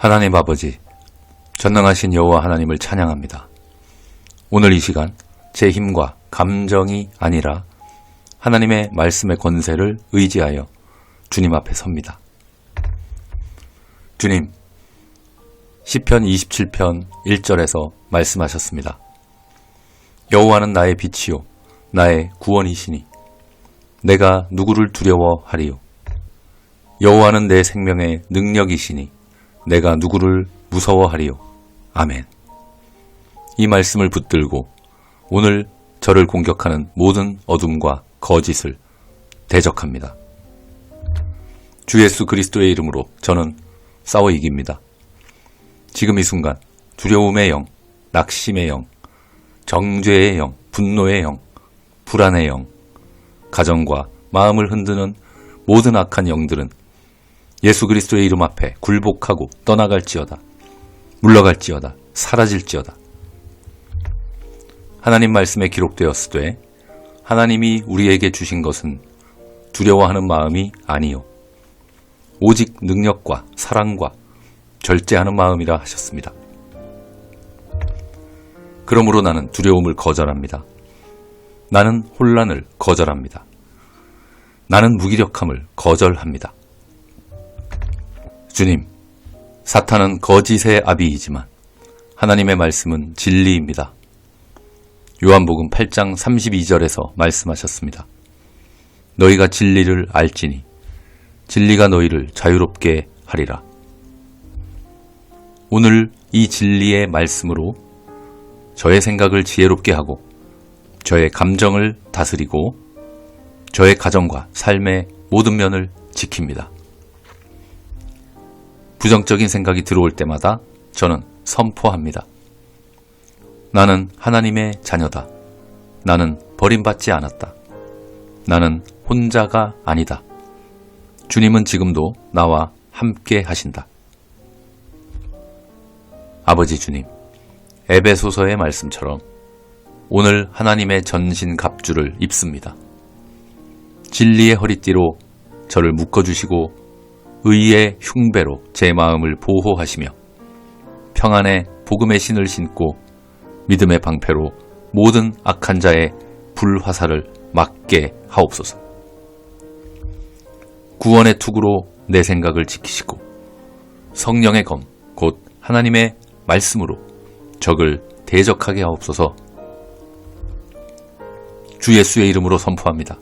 하나님 아버지, 전능하신 여호와 하나님을 찬양합니다. 오늘 이 시간 제 힘과 감정이 아니라 하나님의 말씀의 권세를 의지하여 주님 앞에 섭니다. 주님, 시편 27편 1절에서 말씀하셨습니다. 여호와는 나의 빛이요 나의 구원이시니 내가 누구를 두려워하리요. 여호와는 내 생명의 능력이시니 내가 누구를 무서워하리요. 아멘. 이 말씀을 붙들고 오늘 저를 공격하는 모든 어둠과 거짓을 대적합니다. 주 예수 그리스도의 이름으로 저는 싸워 이깁니다. 지금 이 순간 두려움의 영, 낙심의 영, 정죄의 영, 분노의 영, 불안의 영, 가정과 마음을 흔드는 모든 악한 영들은 예수 그리스도의 이름 앞에 굴복하고 떠나갈지어다. 물러갈지어다. 사라질지어다. 하나님 말씀에 기록되었으되 하나님이 우리에게 주신 것은 두려워하는 마음이 아니요 오직 능력과 사랑과 절제하는 마음이라 하셨습니다. 그러므로 나는 두려움을 거절합니다. 나는 혼란을 거절합니다. 나는 무기력함을 거절합니다. 주님, 사탄은 거짓의 아비이지만 하나님의 말씀은 진리입니다. 요한복음 8장 32절에서 말씀하셨습니다. 너희가 진리를 알지니 진리가 너희를 자유롭게 하리라. 오늘 이 진리의 말씀으로 저의 생각을 지혜롭게 하고 저의 감정을 다스리고 저의 가정과 삶의 모든 면을 지킵니다. 부정적인 생각이 들어올 때마다 저는 선포합니다. 나는 하나님의 자녀다. 나는 버림받지 않았다. 나는 혼자가 아니다. 주님은 지금도 나와 함께 하신다. 아버지 주님, 에베소서의 말씀처럼 오늘 하나님의 전신갑주를 입습니다. 진리의 허리띠로 저를 묶어주시고 의의 흉배로 제 마음을 보호하시며 평안의 복음의 신을 신고 믿음의 방패로 모든 악한 자의 불화살을 막게 하옵소서. 구원의 투구로 내 생각을 지키시고 성령의 검, 곧 하나님의 말씀으로 적을 대적하게 하옵소서. 주 예수의 이름으로 선포합니다.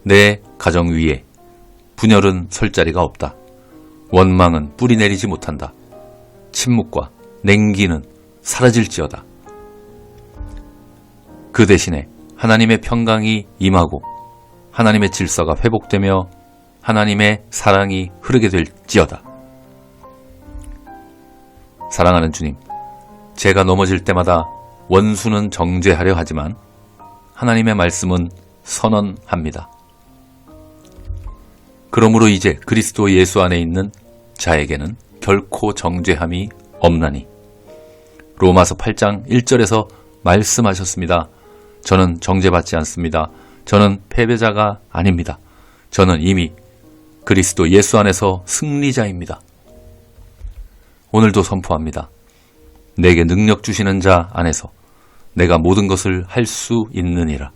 내 가정 위에 분열은 설 자리가 없다. 원망은 뿌리 내리지 못한다. 침묵과 냉기는 사라질지어다. 그 대신에 하나님의 평강이 임하고 하나님의 질서가 회복되며 하나님의 사랑이 흐르게 될지어다. 사랑하는 주님, 제가 넘어질 때마다 원수는 정죄하려 하지만 하나님의 말씀은 선언합니다. 그러므로 이제 그리스도 예수 안에 있는 자에게는 결코 정죄함이 없나니 로마서 8장 1절에서 말씀하셨습니다. 저는 정죄받지 않습니다. 저는 패배자가 아닙니다. 저는 이미 그리스도 예수 안에서 승리자입니다. 오늘도 선포합니다. 내게 능력 주시는 자 안에서 내가 모든 것을 할 수 있느니라.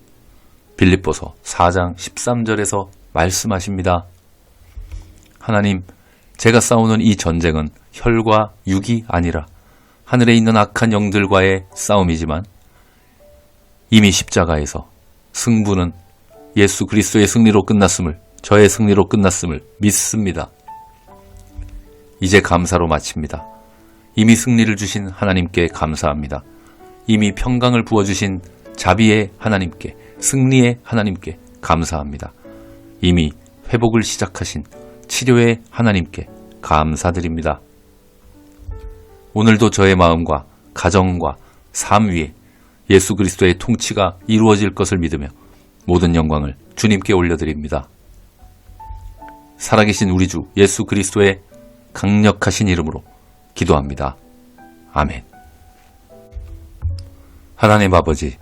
빌립보서 4장 13절에서 말씀하십니다. 하나님, 제가 싸우는 이 전쟁은 혈과 육이 아니라 하늘에 있는 악한 영들과의 싸움이지만 이미 십자가에서 승부는 예수 그리스도의 승리로 끝났음을, 저의 승리로 끝났음을 믿습니다. 이제 감사로 마칩니다. 이미 승리를 주신 하나님께 감사합니다. 이미 평강을 부어주신 자비의 하나님께, 승리의 하나님께 감사합니다. 이미 회복을 시작하신 치료의 하나님께 감사드립니다. 오늘도 저의 마음과 가정과 삶 위에 예수 그리스도의 통치가 이루어질 것을 믿으며 모든 영광을 주님께 올려드립니다. 살아계신 우리 주 예수 그리스도의 강력하신 이름으로 기도합니다. 아멘. 하나님 아버지,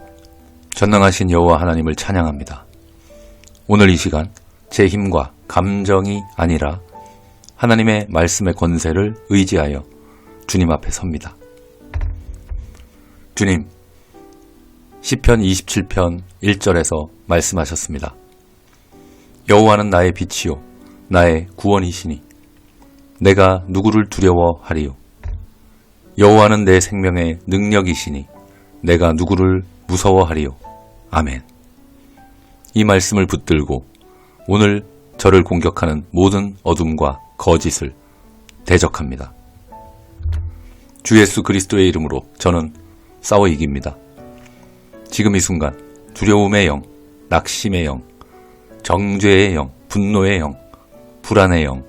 전능하신 여호와 하나님을 찬양합니다. 오늘 이 시간 제 힘과 감정이 아니라 하나님의 말씀의 권세를 의지하여 주님 앞에 섭니다. 주님, 시편 27편 1절에서 말씀하셨습니다. 여호와는 나의 빛이요 나의 구원이시니 내가 누구를 두려워하리요. 여호와는 내 생명의 능력이시니 내가 누구를 무서워하리요. 아멘. 이 말씀을 붙들고 오늘 저를 공격하는 모든 어둠과 거짓을 대적합니다. 주 예수 그리스도의 이름으로 저는 싸워 이깁니다. 지금 이 순간 두려움의 영, 낙심의 영, 정죄의 영, 분노의 영, 불안의 영,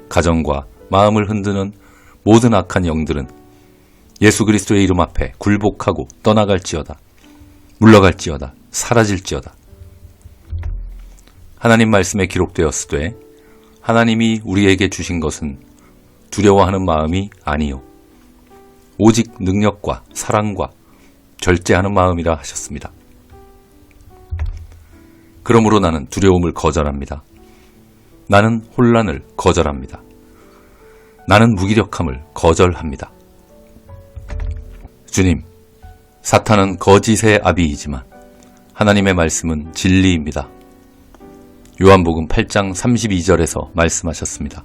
가정과 마음을 흔드는 모든 악한 영들은 예수 그리스도의 이름 앞에 굴복하고 떠나갈지어다. 물러갈지어다. 사라질지어다. 하나님 말씀에 기록되었으되 하나님이 우리에게 주신 것은 두려워하는 마음이 아니요 오직 능력과 사랑과 절제하는 마음이라 하셨습니다. 그러므로 나는 두려움을 거절합니다. 나는 혼란을 거절합니다. 나는 무기력함을 거절합니다. 주님, 사탄은 거짓의 아비이지만 하나님의 말씀은 진리입니다. 요한복음 8장 32절에서 말씀하셨습니다.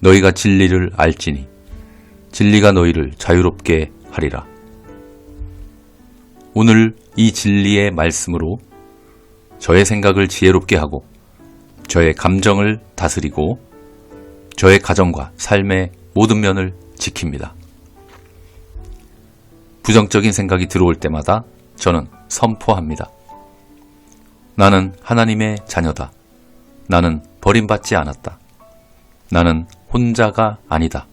너희가 진리를 알지니 진리가 너희를 자유롭게 하리라. 오늘 이 진리의 말씀으로 저의 생각을 지혜롭게 하고 저의 감정을 다스리고 저의 가정과 삶의 모든 면을 지킵니다. 부정적인 생각이 들어올 때마다 저는 선포합니다. 나는 하나님의 자녀다. 나는 버림받지 않았다. 나는 혼자가 아니다.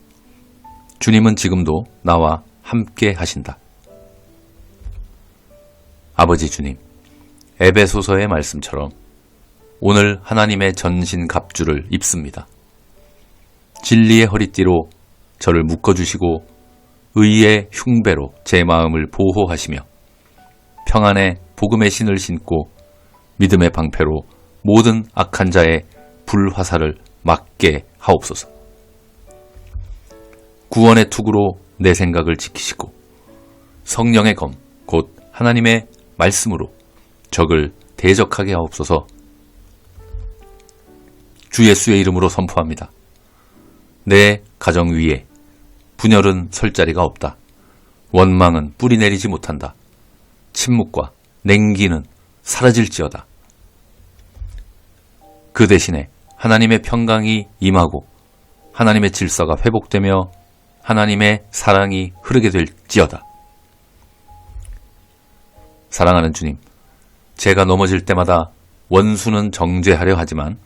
주님은 지금도 나와 함께 하신다. 아버지 주님, 에베소서의 말씀처럼 오늘 하나님의 전신 갑주를 입습니다. 진리의 허리띠로 저를 묶어주시고 의의 흉배로 제 마음을 보호하시며 평안의 복음의 신을 신고 믿음의 방패로 모든 악한 자의 불화살을 막게 하옵소서. 구원의 투구로 내 생각을 지키시고 성령의 검, 곧 하나님의 말씀으로 적을 대적하게 하옵소서. 주 예수의 이름으로 선포합니다. 내 가정 위에 분열은 설 자리가 없다. 원망은 뿌리 내리지 못한다. 침묵과 냉기는 사라질지어다. 그 대신에 하나님의 평강이 임하고 하나님의 질서가 회복되며 하나님의 사랑이 흐르게 될지어다. 사랑하는 주님, 제가 넘어질 때마다 원수는 정죄하려 하지만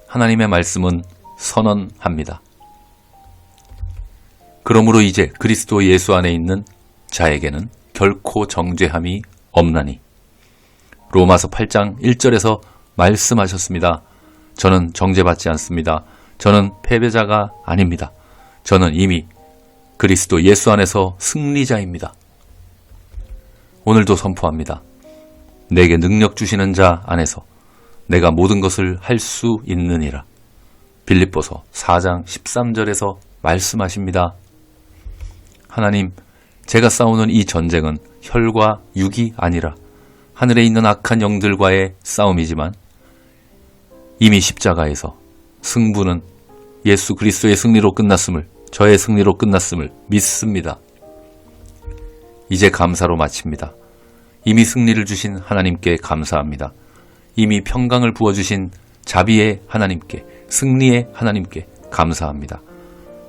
하나님의 말씀은 선언합니다. 그러므로 이제 그리스도 예수 안에 있는 자에게는 결코 정죄함이 없나니 로마서 8장 1절에서 말씀하셨습니다. 저는 정죄받지 않습니다. 저는 패배자가 아닙니다. 저는 이미 그리스도 예수 안에서 승리자입니다. 오늘도 선포합니다. 내게 능력 주시는 자 안에서 내가 모든 것을 할 수 있느니라. 빌립보서 4장 13절에서 말씀하십니다. 하나님, 제가 싸우는 이 전쟁은 혈과 육이 아니라 하늘에 있는 악한 영들과의 싸움이지만 이미 십자가에서 승부는 예수 그리스도의 승리로 끝났음을, 저의 승리로 끝났음을 믿습니다. 이제 감사로 마칩니다. 이미 승리를 주신 하나님께 감사합니다. 이미 평강을 부어주신 자비의 하나님께, 승리의 하나님께 감사합니다.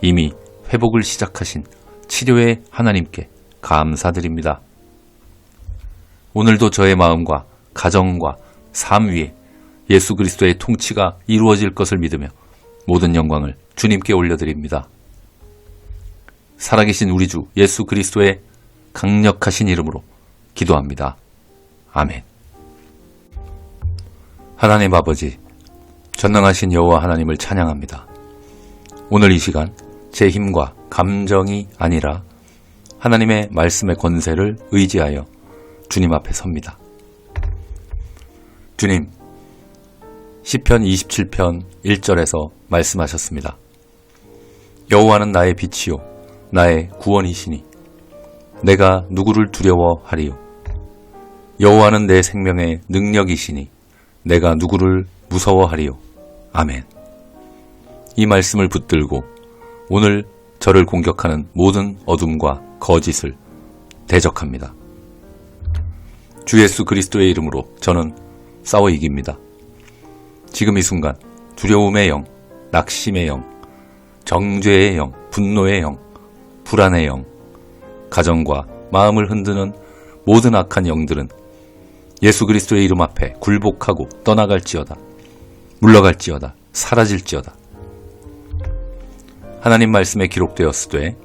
이미 회복을 시작하신 치료의 하나님께 감사드립니다. 오늘도 저의 마음과 가정과 삶 위에 예수 그리스도의 통치가 이루어질 것을 믿으며 모든 영광을 주님께 올려드립니다. 살아계신 우리 주 예수 그리스도의 강력하신 이름으로 기도합니다. 아멘. 하나님 아버지, 전능하신 여호와 하나님을 찬양합니다. 오늘 이 시간 제 힘과 감정이 아니라 하나님의 말씀의 권세를 의지하여 주님 앞에 섭니다. 주님, 시편 27편 1절에서 말씀하셨습니다. 여호와는 나의 빛이요 나의 구원이시니 내가 누구를 두려워하리요. 여호와는 내 생명의 능력이시니 내가 누구를 무서워하리요. 아멘. 이 말씀을 붙들고 오늘 저를 공격하는 모든 어둠과 거짓을 대적합니다. 주 예수 그리스도의 이름으로 저는 싸워 이깁니다. 지금 이 순간 두려움의 영, 낙심의 영, 정죄의 영, 분노의 영, 불안의 영, 가정과 마음을 흔드는 모든 악한 영들은 예수 그리스도의 이름 앞에 굴복하고 떠나갈지어다. 물러갈지어다. 사라질지어다. 하나님 말씀에 기록되었으되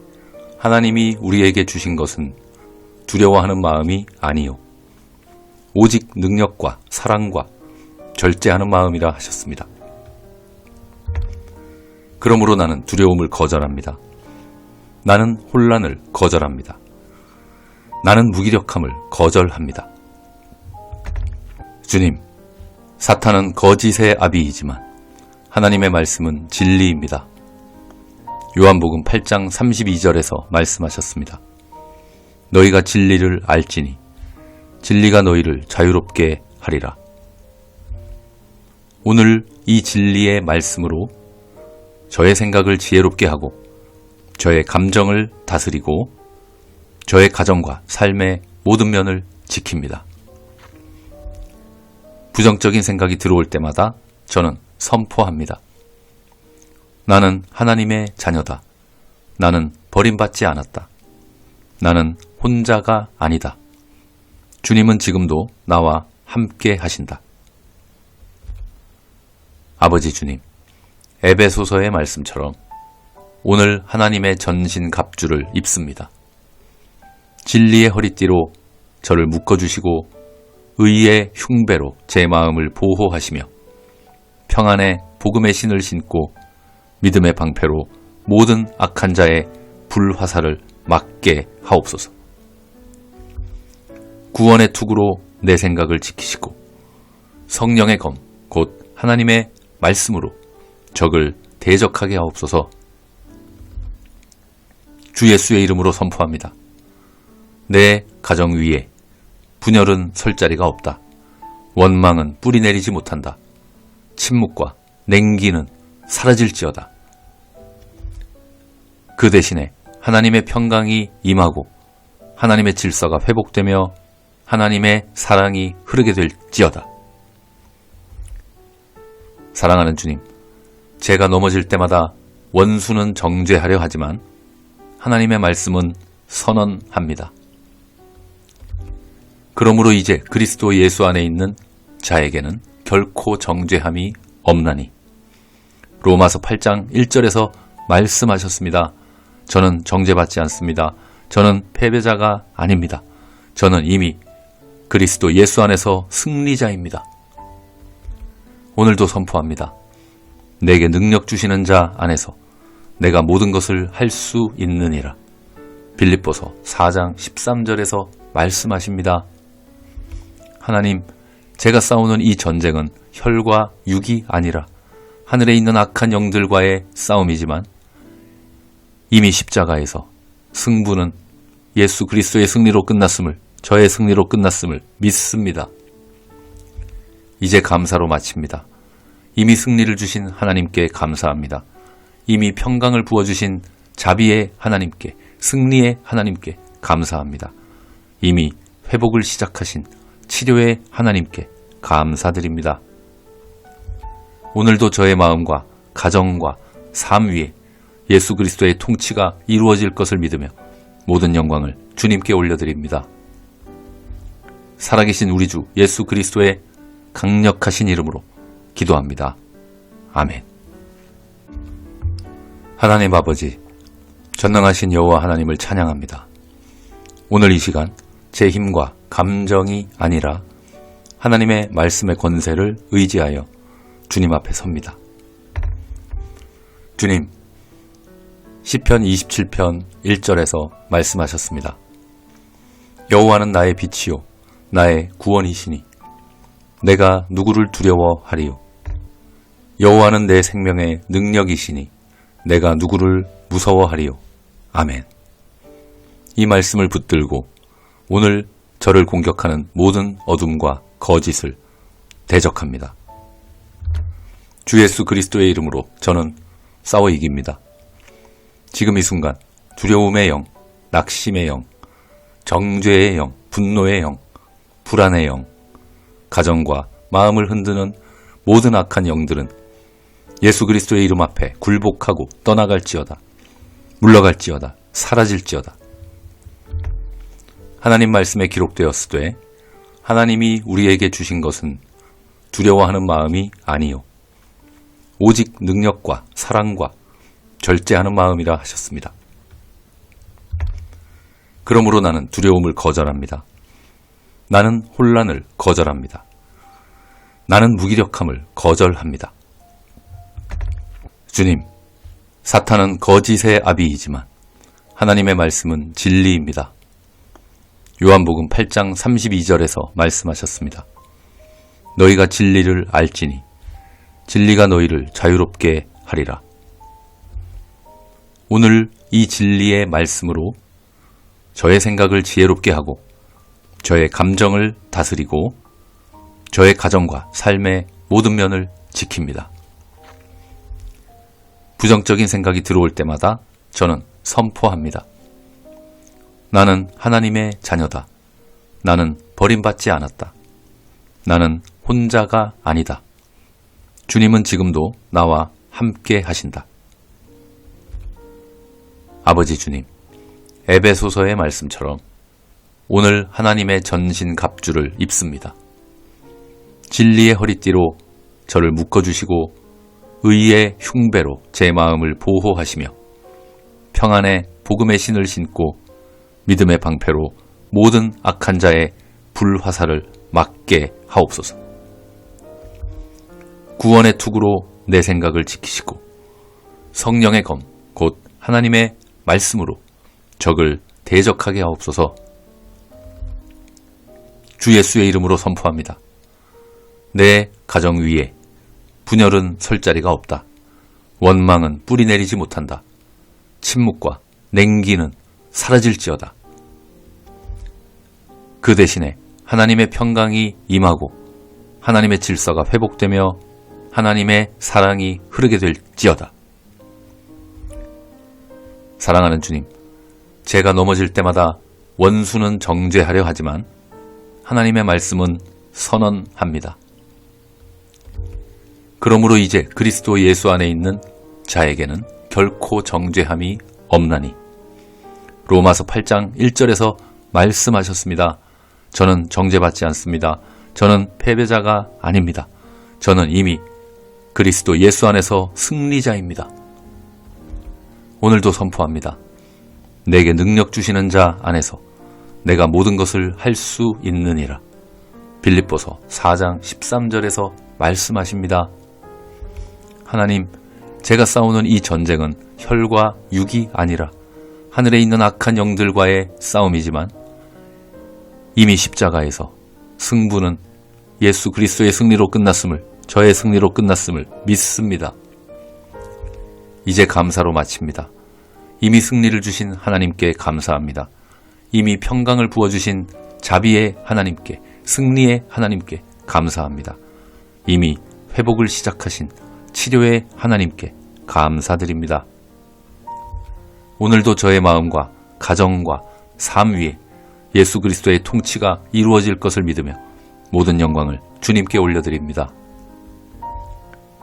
하나님이 우리에게 주신 것은 두려워하는 마음이 아니요 오직 능력과 사랑과 절제하는 마음이라 하셨습니다. 그러므로 나는 두려움을 거절합니다. 나는 혼란을 거절합니다. 나는 무기력함을 거절합니다. 주님, 사탄은 거짓의 아비이지만 하나님의 말씀은 진리입니다. 요한복음 8장 32절에서 말씀하셨습니다. 너희가 진리를 알지니 진리가 너희를 자유롭게 하리라. 오늘 이 진리의 말씀으로 저의 생각을 지혜롭게 하고 저의 감정을 다스리고 저의 가정과 삶의 모든 면을 지킵니다. 부정적인 생각이 들어올 때마다 저는 선포합니다. 나는 하나님의 자녀다. 나는 버림받지 않았다. 나는 혼자가 아니다. 주님은 지금도 나와 함께 하신다. 아버지 주님, 에베소서의 말씀처럼 오늘 하나님의 전신 갑주를 입습니다. 진리의 허리띠로 저를 묶어주시고 의의 흉배로 제 마음을 보호하시며 평안의 복음의 신을 신고 믿음의 방패로 모든 악한 자의 불화살을 막게 하옵소서. 구원의 투구로 내 생각을 지키시고 성령의 검, 곧 하나님의 말씀으로 적을 대적하게 하옵소서. 주 예수의 이름으로 선포합니다. 내 가정 위에 분열은 설 자리가 없다. 원망은 뿌리 내리지 못한다. 침묵과 냉기는 사라질지어다. 그 대신에 하나님의 평강이 임하고 하나님의 질서가 회복되며 하나님의 사랑이 흐르게 될지어다. 사랑하는 주님, 제가 넘어질 때마다 원수는 정죄하려 하지만 하나님의 말씀은 선언합니다. 그러므로 이제 그리스도 예수 안에 있는 자에게는 결코 정죄함이 없나니 로마서 8장 1절에서 말씀하셨습니다. 저는 정죄받지 않습니다. 저는 패배자가 아닙니다. 저는 이미 그리스도 예수 안에서 승리자입니다. 오늘도 선포합니다. 내게 능력 주시는 자 안에서 내가 모든 것을 할 수 있느니라. 빌립보서 4장 13절에서 말씀하십니다. 하나님, 제가 싸우는 이 전쟁은 혈과 육이 아니라 하늘에 있는 악한 영들과의 싸움이지만 이미 십자가에서 승부는 예수 그리스도의 승리로 끝났음을, 저의 승리로 끝났음을 믿습니다. 이제 감사로 마칩니다. 이미 승리를 주신 하나님께 감사합니다. 이미 평강을 부어주신 자비의 하나님께, 승리의 하나님께 감사합니다. 이미 회복을 시작하신 치료의 하나님께 감사드립니다. 오늘도 저의 마음과 가정과 삶 위에 예수 그리스도의 통치가 이루어질 것을 믿으며 모든 영광을 주님께 올려드립니다. 살아계신 우리 주 예수 그리스도의 강력하신 이름으로 기도합니다. 아멘. 하나님 아버지, 전능하신 여호와 하나님을 찬양합니다. 오늘 이 시간 제 힘과 감정이 아니라 하나님의 말씀의 권세를 의지하여 주님 앞에 섭니다. 주님, 시편 27편 1절에서 말씀하셨습니다. 여호와는 나의 빛이요 나의 구원이시니 내가 누구를 두려워하리요. 여호와는 내 생명의 능력이시니 내가 누구를 무서워하리요. 아멘. 이 말씀을 붙들고 오늘 저를 공격하는 모든 어둠과 거짓을 대적합니다. 주 예수 그리스도의 이름으로 저는 싸워 이깁니다. 지금 이 순간 두려움의 영, 낙심의 영, 정죄의 영, 분노의 영, 불안의 영, 가정과 마음을 흔드는 모든 악한 영들은 예수 그리스도의 이름 앞에 굴복하고 떠나갈지어다. 물러갈지어다. 사라질지어다. 하나님 말씀에 기록되었으되 하나님이 우리에게 주신 것은 두려워하는 마음이 아니요 오직 능력과 사랑과 절제하는 마음이라 하셨습니다. 그러므로 나는 두려움을 거절합니다. 나는 혼란을 거절합니다. 나는 무기력함을 거절합니다. 주님, 사탄은 거짓의 아비이지만 하나님의 말씀은 진리입니다. 요한복음 8장 32절에서 말씀하셨습니다. 너희가 진리를 알지니 진리가 너희를 자유롭게 하리라. 오늘 이 진리의 말씀으로 저의 생각을 지혜롭게 하고 저의 감정을 다스리고 저의 가정과 삶의 모든 면을 지킵니다. 부정적인 생각이 들어올 때마다 저는 선포합니다. 나는 하나님의 자녀다. 나는 버림받지 않았다. 나는 혼자가 아니다. 주님은 지금도 나와 함께 하신다. 아버지 주님, 에베소서의 말씀처럼 오늘 하나님의 전신 갑주를 입습니다. 진리의 허리띠로 저를 묶어주시고 의의 흉배로 제 마음을 보호하시며 평안의 복음의 신을 신고 믿음의 방패로 모든 악한 자의 불화살을 막게 하옵소서. 구원의 투구로 내 생각을 지키시고 성령의 검, 곧 하나님의 말씀으로 적을 대적하게 하옵소서. 주 예수의 이름으로 선포합니다. 내 가정 위에 분열은 설 자리가 없다. 원망은 뿌리 내리지 못한다. 침묵과 냉기는 사라질지어다. 그 대신에 하나님의 평강이 임하고 하나님의 질서가 회복되며 하나님의 사랑이 흐르게 될지어다. 사랑하는 주님, 제가 넘어질 때마다 원수는 정죄하려 하지만 하나님의 말씀은 선언합니다. 그러므로 이제 그리스도 예수 안에 있는 자에게는 결코 정죄함이 없나니 로마서 8장 1절에서 말씀하셨습니다. 저는 정죄받지 않습니다. 저는 패배자가 아닙니다. 저는 이미 그리스도 예수 안에서 승리자입니다. 오늘도 선포합니다. 내게 능력 주시는 자 안에서 내가 모든 것을 할 수 있느니라. 빌립보서 4장 13절에서 말씀하십니다. 하나님, 제가 싸우는 이 전쟁은 혈과 육이 아니라 하늘에 있는 악한 영들과의 싸움이지만 이미 십자가에서 승부는 예수 그리스도의 승리로 끝났음을, 저의 승리로 끝났음을 믿습니다. 이제 감사로 마칩니다. 이미 승리를 주신 하나님께 감사합니다. 이미 평강을 부어주신 자비의 하나님께, 승리의 하나님께 감사합니다. 이미 회복을 시작하신 치료의 하나님께 감사드립니다. 오늘도 저의 마음과 가정과 삶 위에 예수 그리스도의 통치가 이루어질 것을 믿으며 모든 영광을 주님께 올려드립니다.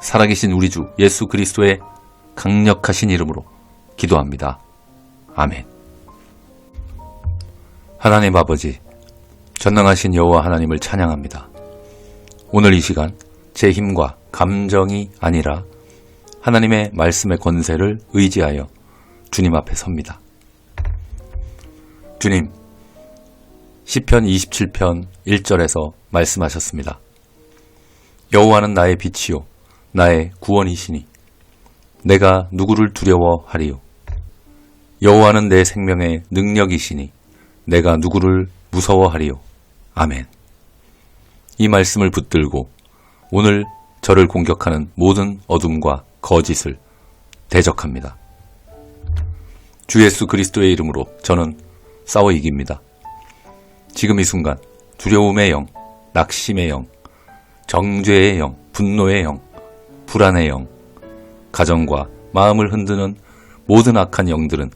살아계신 우리 주 예수 그리스도의 강력하신 이름으로 기도합니다. 아멘. 하나님 아버지, 전능하신 여호와 하나님을 찬양합니다. 오늘 이 시간 제 힘과 감정이 아니라 하나님의 말씀의 권세를 의지하여 주님 앞에 섭니다. 주님, 시편 27편 1절에서 말씀하셨습니다. 여호와는 나의 빛이요 나의 구원이시니 내가 누구를 두려워하리요. 여호와는 내 생명의 능력이시니 내가 누구를 무서워하리요. 아멘. 이 말씀을 붙들고 오늘 저를 공격하는 모든 어둠과 거짓을 대적합니다. 주 예수 그리스도의 이름으로 저는 싸워 이깁니다. 지금 이 순간 두려움의 영, 낙심의 영, 정죄의 영, 분노의 영, 불안의 영, 가정과 마음을 흔드는 모든 악한 영들은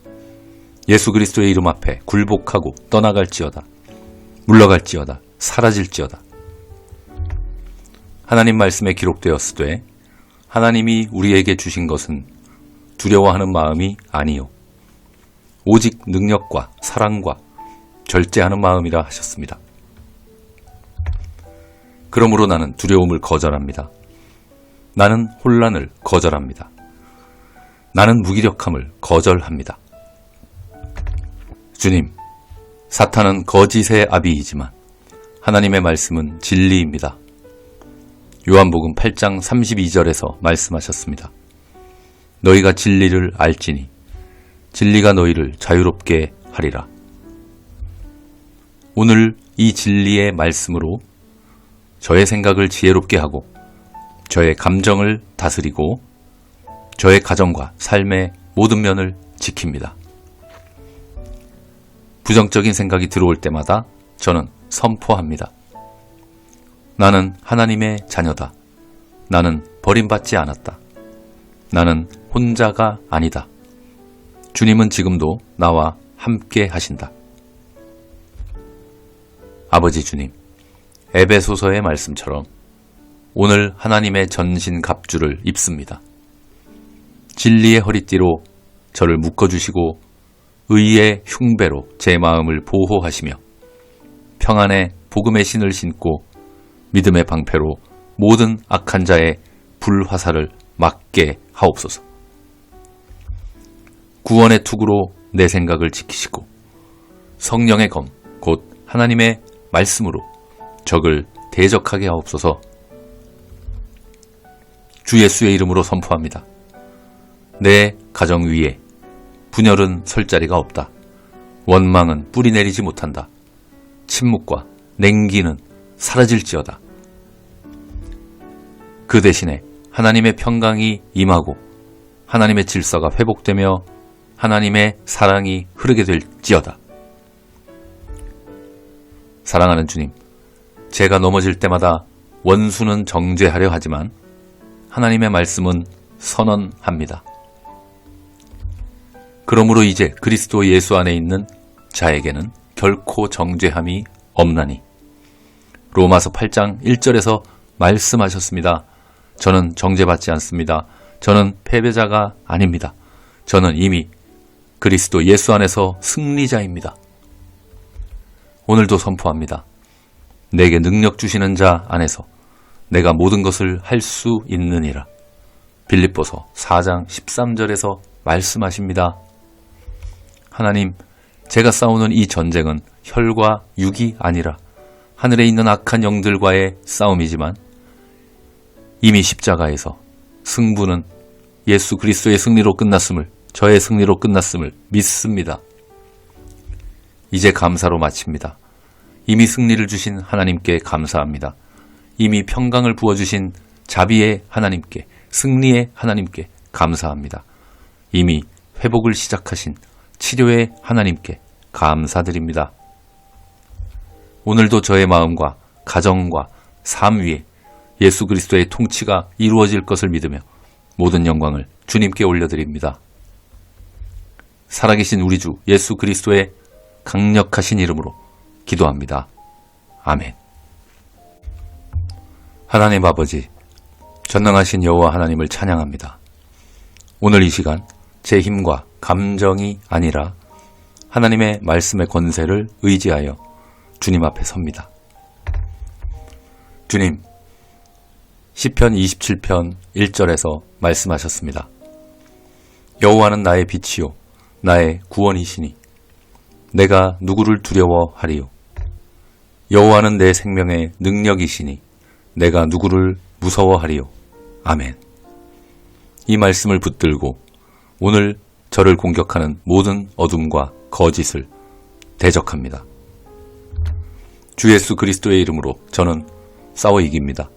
예수 그리스도의 이름 앞에 굴복하고 떠나갈지어다. 물러갈지어다. 사라질지어다. 하나님 말씀에 기록되었으되 하나님이 우리에게 주신 것은 두려워하는 마음이 아니요 오직 능력과 사랑과 절제하는 마음이라 하셨습니다. 그러므로 나는 두려움을 거절합니다. 나는 혼란을 거절합니다. 나는 무기력함을 거절합니다. 주님, 사탄은 거짓의 아비이지만 하나님의 말씀은 진리입니다. 요한복음 8장 32절에서 말씀하셨습니다. 너희가 진리를 알지니 진리가 너희를 자유롭게 하리라. 오늘 이 진리의 말씀으로 저의 생각을 지혜롭게 하고 저의 감정을 다스리고 저의 가정과 삶의 모든 면을 지킵니다. 부정적인 생각이 들어올 때마다 저는 선포합니다. 나는 하나님의 자녀다. 나는 버림받지 않았다. 나는 혼자가 아니다. 주님은 지금도 나와 함께 하신다. 아버지 주님, 에베소서의 말씀처럼 오늘 하나님의 전신 갑주를 입습니다. 진리의 허리띠로 저를 묶어주시고 의의 흉배로 제 마음을 보호하시며 평안의 복음의 신을 신고 믿음의 방패로 모든 악한 자의 불화살을 막게 하옵소서. 구원의 투구로 내 생각을 지키시고 성령의 검, 곧 하나님의 말씀으로 적을 대적하게 하옵소서. 주 예수의 이름으로 선포합니다. 내 가정 위에 분열은 설 자리가 없다. 원망은 뿌리 내리지 못한다. 침묵과 냉기는 사라질지어다. 그 대신에 하나님의 평강이 임하고 하나님의 질서가 회복되며 하나님의 사랑이 흐르게 될지어다. 사랑하는 주님, 제가 넘어질 때마다 원수는 정죄하려 하지만 하나님의 말씀은 선언합니다. 그러므로 이제 그리스도 예수 안에 있는 자에게는 결코 정죄함이 없나니 로마서 8장 1절에서 말씀하셨습니다. 저는 정죄받지 않습니다. 저는 패배자가 아닙니다. 저는 이미 그리스도 예수 안에서 승리자입니다. 오늘도 선포합니다. 내게 능력 주시는 자 안에서 내가 모든 것을 할 수 있느니라. 빌립보서 4장 13절에서 말씀하십니다. 하나님, 제가 싸우는 이 전쟁은 혈과 육이 아니라 하늘에 있는 악한 영들과의 싸움이지만 이미 십자가에서 승부는 예수 그리스도의 승리로 끝났음을, 저의 승리로 끝났음을 믿습니다. 이제 감사로 마칩니다. 이미 승리를 주신 하나님께 감사합니다. 이미 평강을 부어주신 자비의 하나님께, 승리의 하나님께 감사합니다. 이미 회복을 시작하신 치료의 하나님께 감사드립니다. 오늘도 저의 마음과 가정과 삶 위에 예수 그리스도의 통치가 이루어질 것을 믿으며 모든 영광을 주님께 올려드립니다. 살아계신 우리 주 예수 그리스도의 강력하신 이름으로 기도합니다. 아멘. 하나님 아버지, 전능하신 여호와 하나님을 찬양합니다. 오늘 이 시간 제 힘과 감정이 아니라 하나님의 말씀의 권세를 의지하여 주님 앞에 섭니다. 주님, 시편 27편 1절에서 말씀하셨습니다. 여호와는 나의 빛이요 나의 구원이시니 내가 누구를 두려워하리요. 여호와는 내 생명의 능력이시니 내가 누구를 무서워하리요. 아멘. 이 말씀을 붙들고 오늘 저를 공격하는 모든 어둠과 거짓을 대적합니다. 주 예수 그리스도의 이름으로 저는 싸워 이깁니다.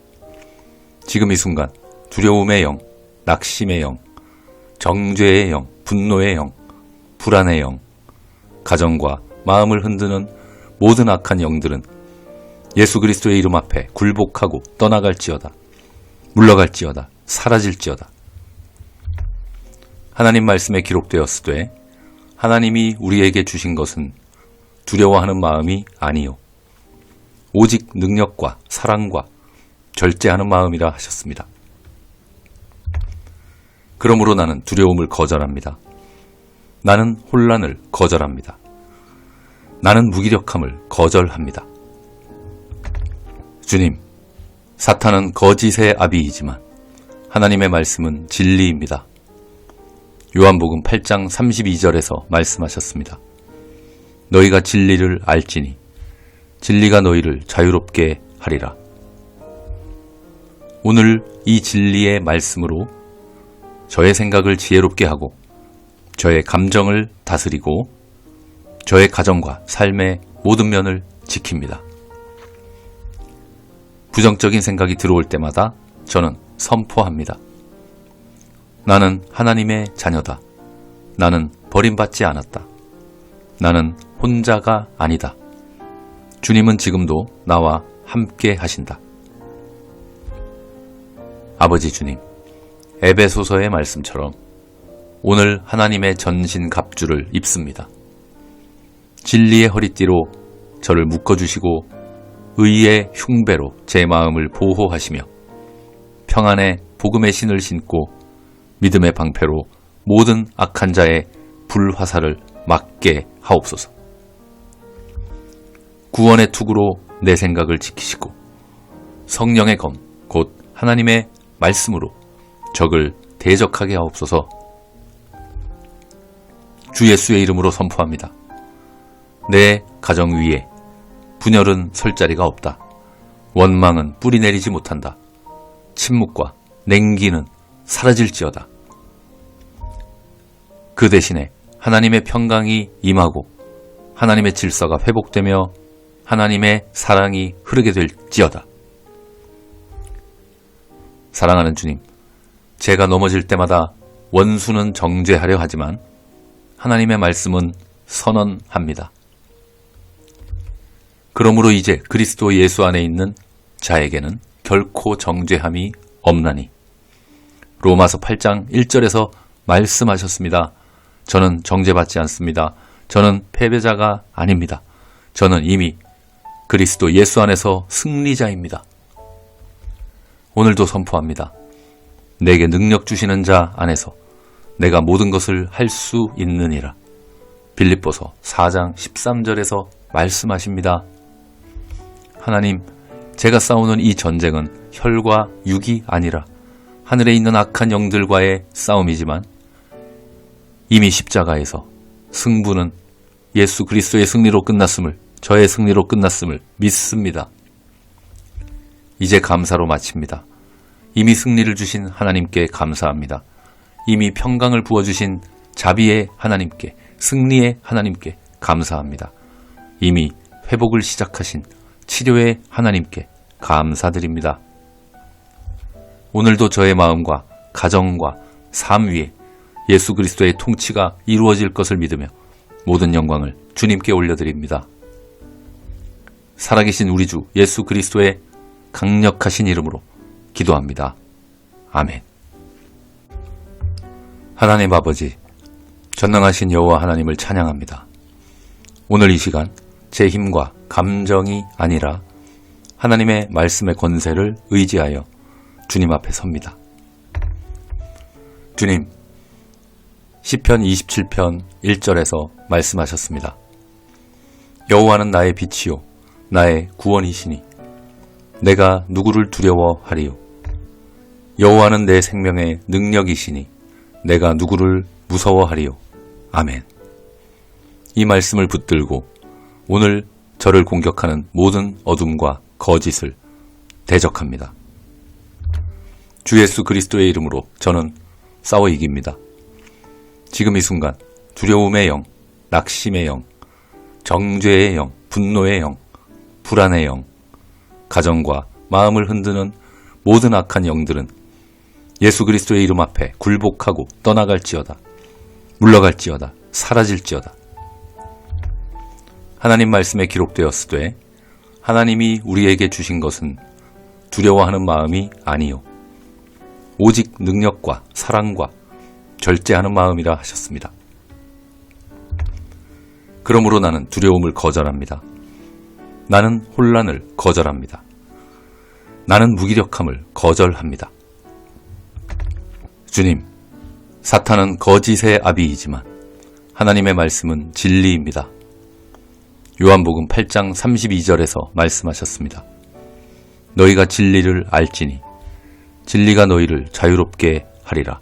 지금 이 순간 두려움의 영, 낙심의 영, 정죄의 영, 분노의 영, 불안의 영, 가정과 마음을 흔드는 모든 악한 영들은 예수 그리스도의 이름 앞에 굴복하고 떠나갈지어다. 물러갈지어다. 사라질지어다. 하나님 말씀에 기록되었으되 하나님이 우리에게 주신 것은 두려워하는 마음이 아니요 오직 능력과 사랑과 절제하는 마음이라 하셨습니다. 그러므로 나는 두려움을 거절합니다. 나는 혼란을 거절합니다. 나는 무기력함을 거절합니다. 주님, 사탄은 거짓의 아비이지만 하나님의 말씀은 진리입니다. 요한복음 8장 32절에서 말씀하셨습니다. 너희가 진리를 알지니 진리가 너희를 자유롭게 하리라. 오늘 이 진리의 말씀으로 저의 생각을 지혜롭게 하고 저의 감정을 다스리고 저의 가정과 삶의 모든 면을 지킵니다. 부정적인 생각이 들어올 때마다 저는 선포합니다. 나는 하나님의 자녀다. 나는 버림받지 않았다. 나는 혼자가 아니다. 주님은 지금도 나와 함께 하신다. 아버지 주님, 에베소서의 말씀처럼 오늘 하나님의 전신 갑주를 입습니다. 진리의 허리띠로 저를 묶어주시고 의의 흉배로 제 마음을 보호하시며 평안의 복음의 신을 신고 믿음의 방패로 모든 악한 자의 불화살을 막게 하옵소서. 구원의 투구로 내 생각을 지키시고 성령의 검, 곧 하나님의 말씀으로 적을 대적하게 하옵소서. 주 예수의 이름으로 선포합니다. 내 가정 위에 분열은 설 자리가 없다. 원망은 뿌리 내리지 못한다. 침묵과 냉기는 사라질지어다. 그 대신에 하나님의 평강이 임하고 하나님의 질서가 회복되며 하나님의 사랑이 흐르게 될지어다. 사랑하는 주님, 제가 넘어질 때마다 원수는 정죄하려 하지만 하나님의 말씀은 선언합니다. 그러므로 이제 그리스도 예수 안에 있는 자에게는 결코 정죄함이 없나니 로마서 8장 1절에서 말씀하셨습니다. 저는 정죄받지 않습니다. 저는 패배자가 아닙니다. 저는 이미 그리스도 예수 안에서 승리자입니다. 오늘도 선포합니다. 내게 능력 주시는 자 안에서 내가 모든 것을 할 수 있느니라. 빌립보서 4장 13절에서 말씀하십니다. 하나님, 제가 싸우는 이 전쟁은 혈과 육이 아니라 하늘에 있는 악한 영들과의 싸움이지만 이미 십자가에서 승부는 예수 그리스도의 승리로 끝났음을, 저의 승리로 끝났음을 믿습니다. 이제 감사로 마칩니다. 이미 승리를 주신 하나님께 감사합니다. 이미 평강을 부어주신 자비의 하나님께, 승리의 하나님께 감사합니다. 이미 회복을 시작하신 치료의 하나님께 감사드립니다. 오늘도 저의 마음과 가정과 삶 위에 예수 그리스도의 통치가 이루어질 것을 믿으며 모든 영광을 주님께 올려드립니다. 살아계신 우리 주 예수 그리스도의 강력하신 이름으로 기도합니다. 아멘. 하나님 아버지, 전능하신 여호와 하나님을 찬양합니다. 오늘 이 시간 제 힘과 감정이 아니라 하나님의 말씀의 권세를 의지하여 주님 앞에 섭니다. 주님, 시편 27편 1절에서 말씀하셨습니다. 여호와는 나의 빛이요 나의 구원이시니 내가 누구를 두려워하리요. 여호와는 내 생명의 능력이시니 내가 누구를 무서워하리요. 아멘. 이 말씀을 붙들고 오늘 저를 공격하는 모든 어둠과 거짓을 대적합니다. 주 예수 그리스도의 이름으로 저는 싸워 이깁니다. 지금 이 순간 두려움의 영, 낙심의 영, 정죄의 영, 분노의 영, 불안의 영, 가정과 마음을 흔드는 모든 악한 영들은 예수 그리스도의 이름 앞에 굴복하고 떠나갈지어다. 물러갈지어다. 사라질지어다. 하나님 말씀에 기록되었으되 하나님이 우리에게 주신 것은 두려워하는 마음이 아니요 오직 능력과 사랑과 절제하는 마음이라 하셨습니다. 그러므로 나는 두려움을 거절합니다. 나는 혼란을 거절합니다. 나는 무기력함을 거절합니다. 주님, 사탄은 거짓의 아비이지만 하나님의 말씀은 진리입니다. 요한복음 8장 32절에서 말씀하셨습니다. 너희가 진리를 알지니 진리가 너희를 자유롭게 하리라.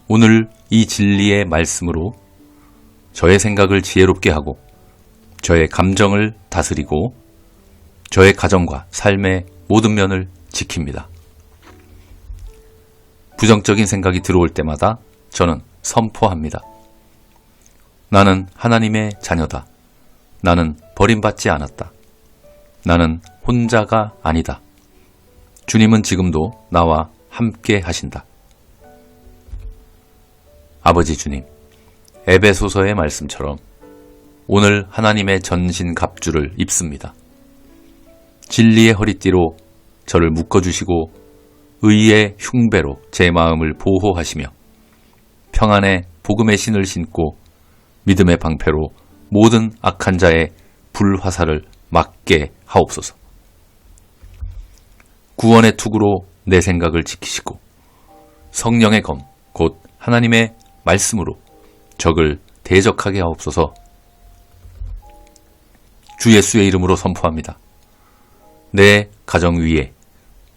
오늘 이 진리의 말씀으로 저의 생각을 지혜롭게 하고 저의 감정을 다스리고 저의 가정과 삶의 모든 면을 지킵니다. 부정적인 생각이 들어올 때마다 저는 선포합니다. 나는 하나님의 자녀다. 나는 버림받지 않았다. 나는 혼자가 아니다. 주님은 지금도 나와 함께 하신다. 아버지 주님, 에베소서의 말씀처럼 오늘 하나님의 전신 갑주를 입습니다. 진리의 허리띠로 저를 묶어주시고 의의 흉배로 제 마음을 보호하시며 평안의 복음의 신을 신고 믿음의 방패로 모든 악한 자의 불화살을 막게 하옵소서. 구원의 투구로 내 생각을 지키시고 성령의 검, 곧 하나님의 말씀으로 적을 대적하게 하옵소서. 주 예수의 이름으로 선포합니다. 내 가정 위에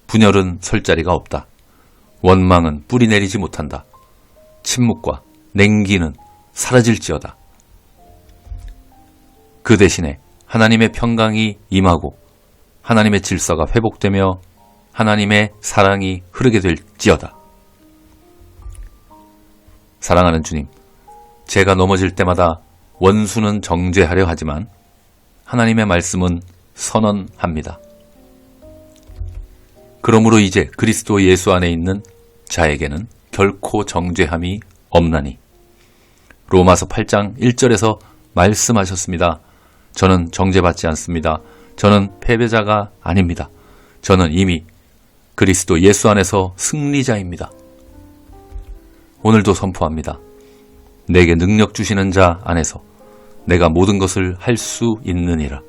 분열은 설 자리가 없다. 원망은 뿌리 내리지 못한다. 침묵과 냉기는 사라질지어다. 그 대신에 하나님의 평강이 임하고 하나님의 질서가 회복되며 하나님의 사랑이 흐르게 될지어다. 사랑하는 주님, 제가 넘어질 때마다 원수는 정죄하려 하지만 하나님의 말씀은 선언합니다. 그러므로 이제 그리스도 예수 안에 있는 자에게는 결코 정죄함이 없나니 로마서 8장 1절에서 말씀하셨습니다. 저는 정죄받지 않습니다. 저는 패배자가 아닙니다. 저는 이미 그리스도 예수 안에서 승리자입니다. 오늘도 선포합니다. 내게 능력 주시는 자 안에서 내가 모든 것을 할 수 있느니라.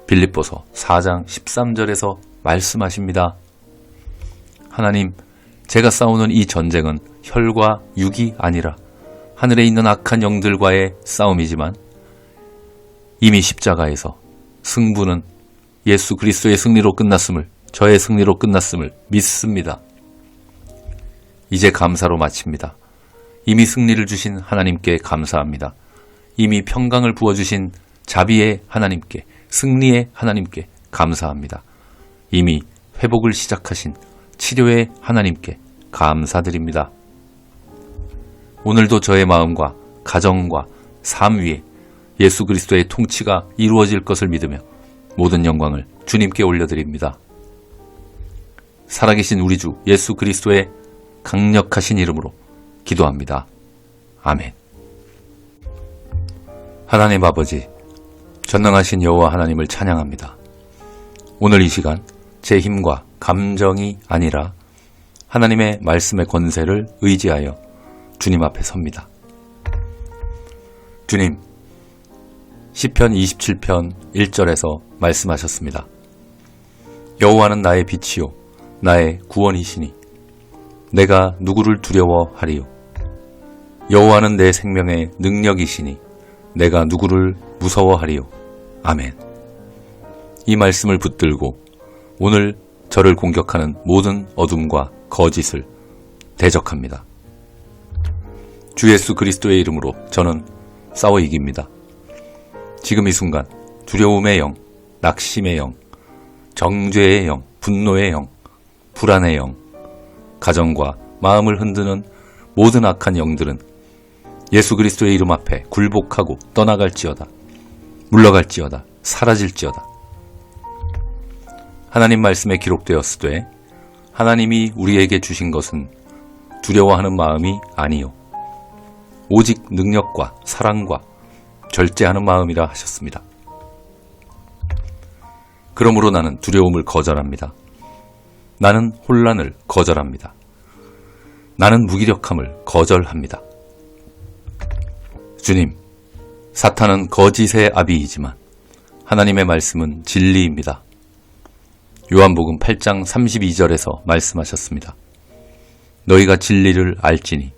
빌립보서 4장 13절에서 말씀하십니다. 하나님, 제가 싸우는 이 전쟁은 혈과 육이 아니라 하늘에 있는 악한 영들과의 싸움이지만 이미 십자가에서 승부는 예수 그리스도의 승리로 끝났음을, 저의 승리로 끝났음을 믿습니다. 이제 감사로 마칩니다. 이미 승리를 주신 하나님께 감사합니다. 이미 평강을 부어주신 자비의 하나님께, 승리의 하나님께 감사합니다. 이미 회복을 시작하신 치료의 하나님께 감사드립니다. 오늘도 저의 마음과 가정과 삶 위에 예수 그리스도의 통치가 이루어질 것을 믿으며 모든 영광을 주님께 올려드립니다. 살아계신 우리 주 예수 그리스도의 강력하신 이름으로 기도합니다. 아멘. 하나님 아버지, 전능하신 여호와 하나님을 찬양합니다. 오늘 이 시간 제 힘과 감정이 아니라 하나님의 말씀의 권세를 의지하여 주님 앞에 섭니다. 주님, 시편 27편 1절에서 말씀하셨습니다. 여호와는 나의 빛이요 나의 구원이시니 내가 누구를 두려워하리요. 여호와는 내 생명의 능력이시니 내가 누구를 무서워하리요. 아멘. 이 말씀을 붙들고 오늘 저를 공격하는 모든 어둠과 거짓을 대적합니다. 주 예수 그리스도의 이름으로 저는 싸워 이깁니다. 지금 이 순간 두려움의 영, 낙심의 영, 정죄의 영, 분노의 영, 불안의 영, 가정과 마음을 흔드는 모든 악한 영들은 예수 그리스도의 이름 앞에 굴복하고 떠나갈지어다. 물러갈지어다. 사라질지어다. 하나님 말씀에 기록되었으되 하나님이 우리에게 주신 것은 두려워하는 마음이 아니요 오직 능력과 사랑과 절제하는 마음이라 하셨습니다. 그러므로 나는 두려움을 거절합니다. 나는 혼란을 거절합니다. 나는 무기력함을 거절합니다. 주님, 사탄은 거짓의 아비이지만 하나님의 말씀은 진리입니다. 요한복음 8장 32절에서 말씀하셨습니다. 너희가 진리를 알지니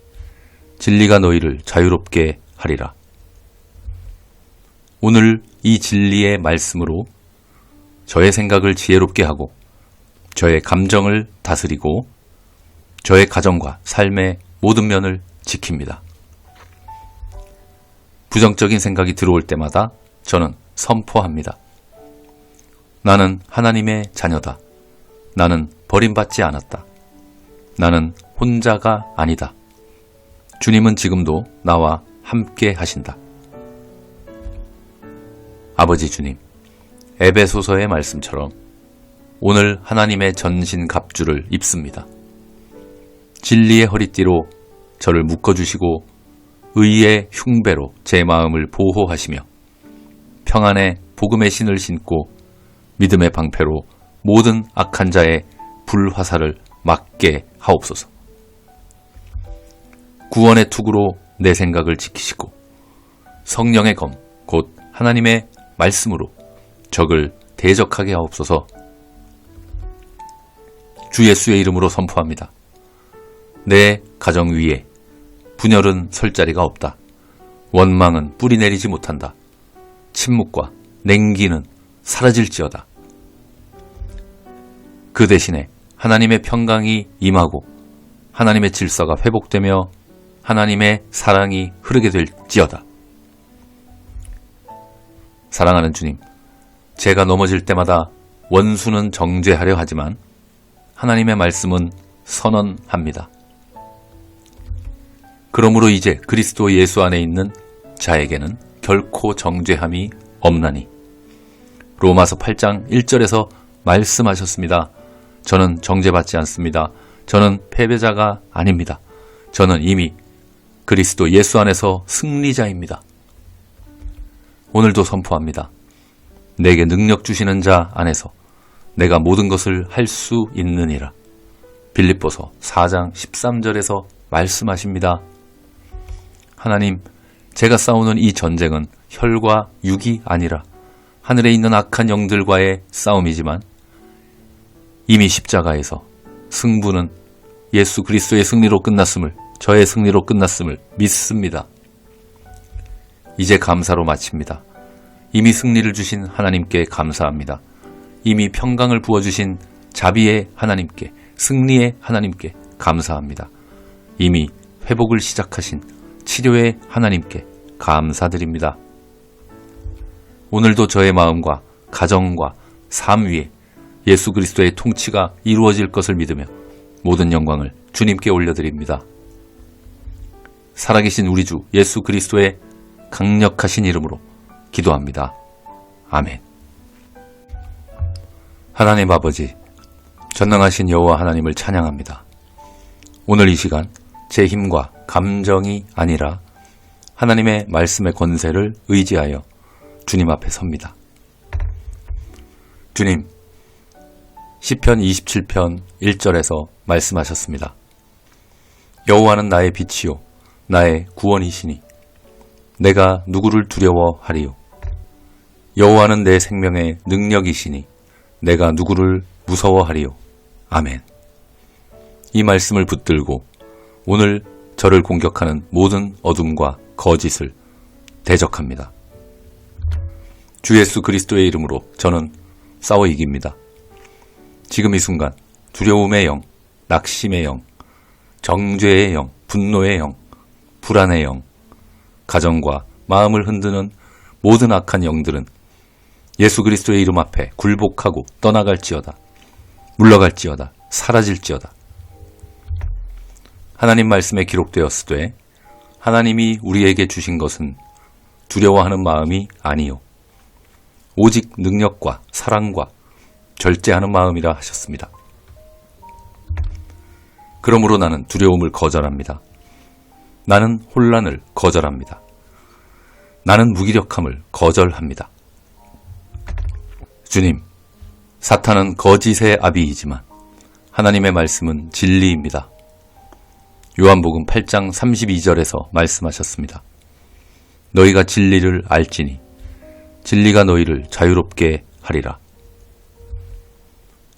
진리가 너희를 자유롭게 하리라. 오늘 이 진리의 말씀으로 저의 생각을 지혜롭게 하고 저의 감정을 다스리고 저의 가정과 삶의 모든 면을 지킵니다. 부정적인 생각이 들어올 때마다 저는 선포합니다. 나는 하나님의 자녀다. 나는 버림받지 않았다. 나는 혼자가 아니다. 주님은 지금도 나와 함께 하신다. 아버지 주님, 에베소서의 말씀처럼 오늘 하나님의 전신 갑주를 입습니다. 진리의 허리띠로 저를 묶어주시고 의의 흉배로 제 마음을 보호하시며 평안의 복음의 신을 신고 믿음의 방패로 모든 악한 자의 불화살을 막게 하옵소서. 구원의 투구로 내 생각을 지키시고 성령의 검, 곧 하나님의 말씀으로 적을 대적하게 하옵소서. 주 예수의 이름으로 선포합니다. 내 가정 위에 분열은 설 자리가 없다. 원망은 뿌리 내리지 못한다. 침묵과 냉기는 사라질지어다. 그 대신에 하나님의 평강이 임하고 하나님의 질서가 회복되며 하나님의 사랑이 흐르게 될지어다. 사랑하는 주님, 제가 넘어질 때마다 원수는 정죄하려 하지만 하나님의 말씀은 선언합니다. 그러므로 이제 그리스도 예수 안에 있는 자에게는 결코 정죄함이 없나니 로마서 8장 1절에서 말씀하셨습니다. 저는 정죄받지 않습니다. 저는 패배자가 아닙니다. 저는 이미 그리스도 예수 안에서 승리자입니다. 오늘도 선포합니다. 내게 능력 주시는 자 안에서 내가 모든 것을 할 수 있느니라. 빌립보서 4장 13절에서 말씀하십니다. 하나님, 제가 싸우는 이 전쟁은 혈과 육이 아니라 하늘에 있는 악한 영들과의 싸움이지만 이미 십자가에서 승부는 예수 그리스도의 승리로 끝났음을, 저의 승리로 끝났음을 믿습니다. 이제 감사로 마칩니다. 이미 승리를 주신 하나님께 감사합니다. 이미 평강을 부어주신 자비의 하나님께, 승리의 하나님께 감사합니다. 이미 회복을 시작하신 치료의 하나님께 감사드립니다. 오늘도 저의 마음과 가정과 삶 위에 예수 그리스도의 통치가 이루어질 것을 믿으며 모든 영광을 주님께 올려드립니다. 살아계신 우리 주 예수 그리스도의 강력하신 이름으로 기도합니다. 아멘. 하나님 아버지, 전능하신 여호와 하나님을 찬양합니다. 오늘 이 시간 제 힘과 감정이 아니라 하나님의 말씀의 권세를 의지하여 주님 앞에 섭니다. 주님, 시편 27편 1절에서 말씀하셨습니다. 여호와는 나의 빛이요 나의 구원이시니 내가 누구를 두려워하리요. 여호와는 내 생명의 능력이시니 내가 누구를 무서워하리요. 아멘. 이 말씀을 붙들고 오늘 저를 공격하는 모든 어둠과 거짓을 대적합니다. 주 예수 그리스도의 이름으로 저는 싸워 이깁니다. 지금 이 순간 두려움의 영, 낙심의 영, 정죄의 영, 분노의 영, 불안의 영, 가정과 마음을 흔드는 모든 악한 영들은 예수 그리스도의 이름 앞에 굴복하고 떠나갈지어다. 물러갈지어다. 사라질지어다. 하나님 말씀에 기록되었으되 하나님이 우리에게 주신 것은 두려워하는 마음이 아니요 오직 능력과 사랑과 절제하는 마음이라 하셨습니다. 그러므로 나는 두려움을 거절합니다. 나는 혼란을 거절합니다. 나는 무기력함을 거절합니다. 주님, 사탄은 거짓의 아비이지만 하나님의 말씀은 진리입니다. 요한복음 8장 32절에서 말씀하셨습니다. 너희가 진리를 알지니 진리가 너희를 자유롭게 하리라.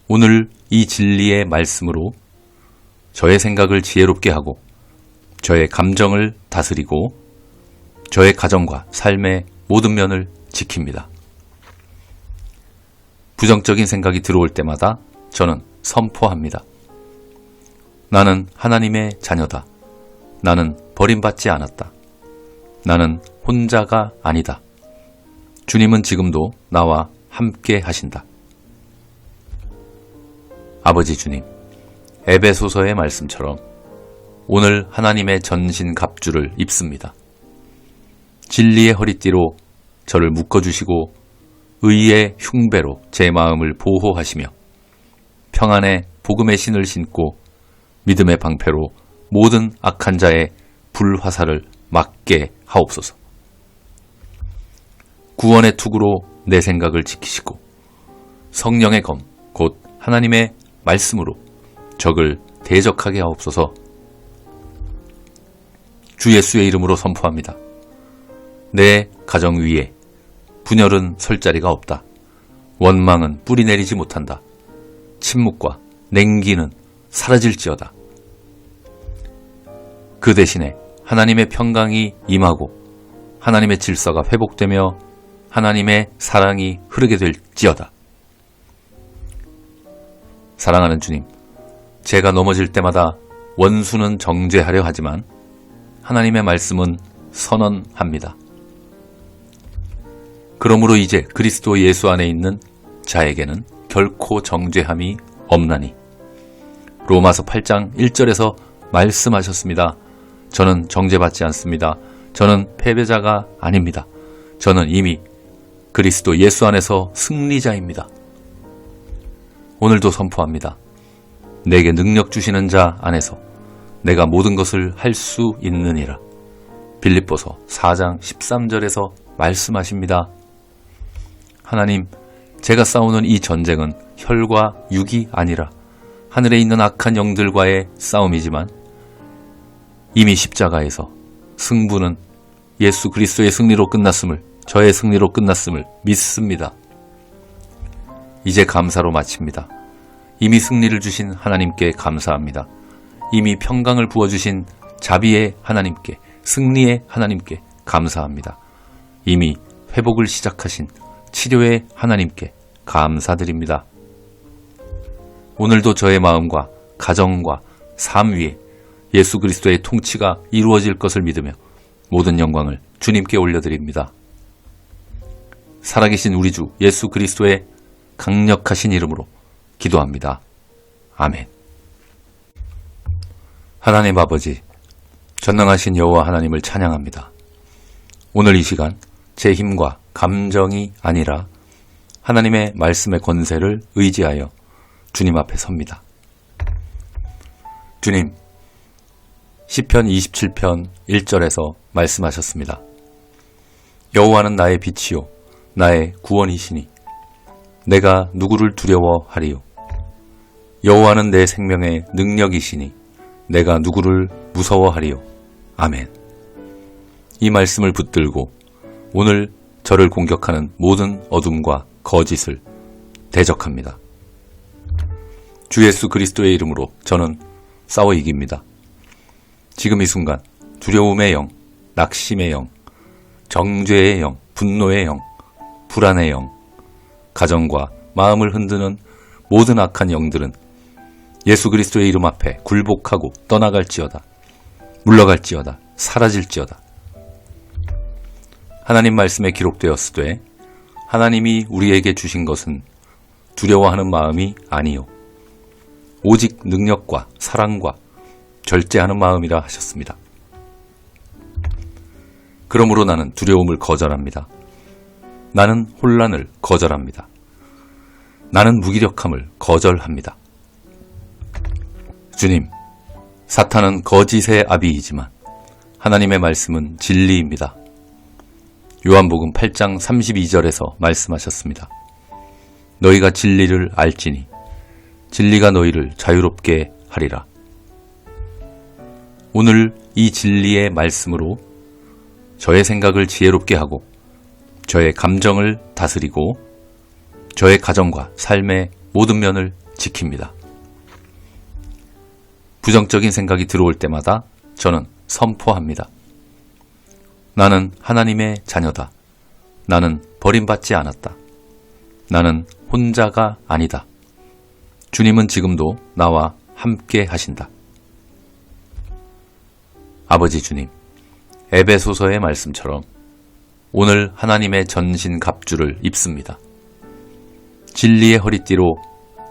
오늘 이 진리의 말씀으로 저의 생각을 지혜롭게 하고 저의 감정을 다스리고 저의 가정과 삶의 모든 면을 지킵니다. 부정적인 생각이 들어올 때마다 저는 선포합니다. 나는 하나님의 자녀다. 나는 버림받지 않았다. 나는 혼자가 아니다. 주님은 지금도 나와 함께 하신다. 아버지 주님, 에베소서의 말씀처럼 오늘 하나님의 전신 갑주를 입습니다. 진리의 허리띠로 저를 묶어주시고 의의 흉배로 제 마음을 보호하시며 평안의 복음의 신을 신고 믿음의 방패로 모든 악한 자의 불화살을 막게 하옵소서. 구원의 투구로 내 생각을 지키시고 성령의 검, 곧 하나님의 말씀으로 적을 대적하게 하옵소서. 주 예수의 이름으로 선포합니다. 내 가정 위에 분열은 설 자리가 없다. 원망은 뿌리 내리지 못한다. 침묵과 냉기는 사라질지어다. 그 대신에 하나님의 평강이 임하고 하나님의 질서가 회복되며 하나님의 사랑이 흐르게 될지어다. 사랑하는 주님, 제가 넘어질 때마다 원수는 정죄하려 하지만 하나님의 말씀은 선언합니다. 그러므로 이제 그리스도 예수 안에 있는 자에게는 결코 정죄함이 없나니 로마서 8장 1절에서 말씀하셨습니다. 저는 정죄받지 않습니다. 저는 패배자가 아닙니다. 저는 이미 그리스도 예수 안에서 승리자입니다. 오늘도 선포합니다. 내게 능력 주시는 자 안에서 내가 모든 것을 할 수 있느니라. 빌립보서 4장 13절에서 말씀하십니다. 하나님, 제가 싸우는 이 전쟁은 혈과 육이 아니라 하늘에 있는 악한 영들과의 싸움이지만 이미 십자가에서 승부는 예수 그리스도의 승리로 끝났음을, 저의 승리로 끝났음을 믿습니다. 이제 감사로 마칩니다. 이미 승리를 주신 하나님께 감사합니다. 이미 평강을 부어주신 자비의 하나님께, 승리의 하나님께 감사합니다. 이미 회복을 시작하신 치료의 하나님께 감사드립니다. 오늘도 저의 마음과 가정과 삶 위에 예수 그리스도의 통치가 이루어질 것을 믿으며 모든 영광을 주님께 올려드립니다. 살아계신 우리 주 예수 그리스도의 강력하신 이름으로 기도합니다. 아멘. 하나님 아버지, 전능하신 여호와 하나님을 찬양합니다. 오늘 이 시간 제 힘과 감정이 아니라 하나님의 말씀의 권세를 의지하여 주님 앞에 섭니다. 주님, 시편 27편 1절에서 말씀하셨습니다. 여호와는 나의 빛이요 나의 구원이시니 내가 누구를 두려워하리요. 여호와는 내 생명의 능력이시니 내가 누구를 무서워하리요. 아멘. 이 말씀을 붙들고 오늘 저를 공격하는 모든 어둠과 거짓을 대적합니다. 주 예수 그리스도의 이름으로 저는 싸워 이깁니다. 지금 이 순간 두려움의 영, 낙심의 영, 정죄의 영, 분노의 영, 불안의 영, 가정과 마음을 흔드는 모든 악한 영들은 예수 그리스도의 이름 앞에 굴복하고 떠나갈지어다. 물러갈지어다. 사라질지어다. 하나님 말씀에 기록되었으되 하나님이 우리에게 주신 것은 두려워하는 마음이 아니요 오직 능력과 사랑과 절제하는 마음이라 하셨습니다. 그러므로 나는 두려움을 거절합니다. 나는 혼란을 거절합니다. 나는 무기력함을 거절합니다. 주님, 사탄은 거짓의 아비이지만 하나님의 말씀은 진리입니다. 요한복음 8장 32절에서 말씀하셨습니다. 너희가 진리를 알지니 진리가 너희를 자유롭게 하리라. 오늘 이 진리의 말씀으로 저의 생각을 지혜롭게 하고 저의 감정을 다스리고 저의 가정과 삶의 모든 면을 지킵니다. 부정적인 생각이 들어올 때마다 저는 선포합니다. 나는 하나님의 자녀다. 나는 버림받지 않았다. 나는 혼자가 아니다. 주님은 지금도 나와 함께 하신다. 아버지 주님, 에베소서의 말씀처럼 오늘 하나님의 전신 갑주를 입습니다. 진리의 허리띠로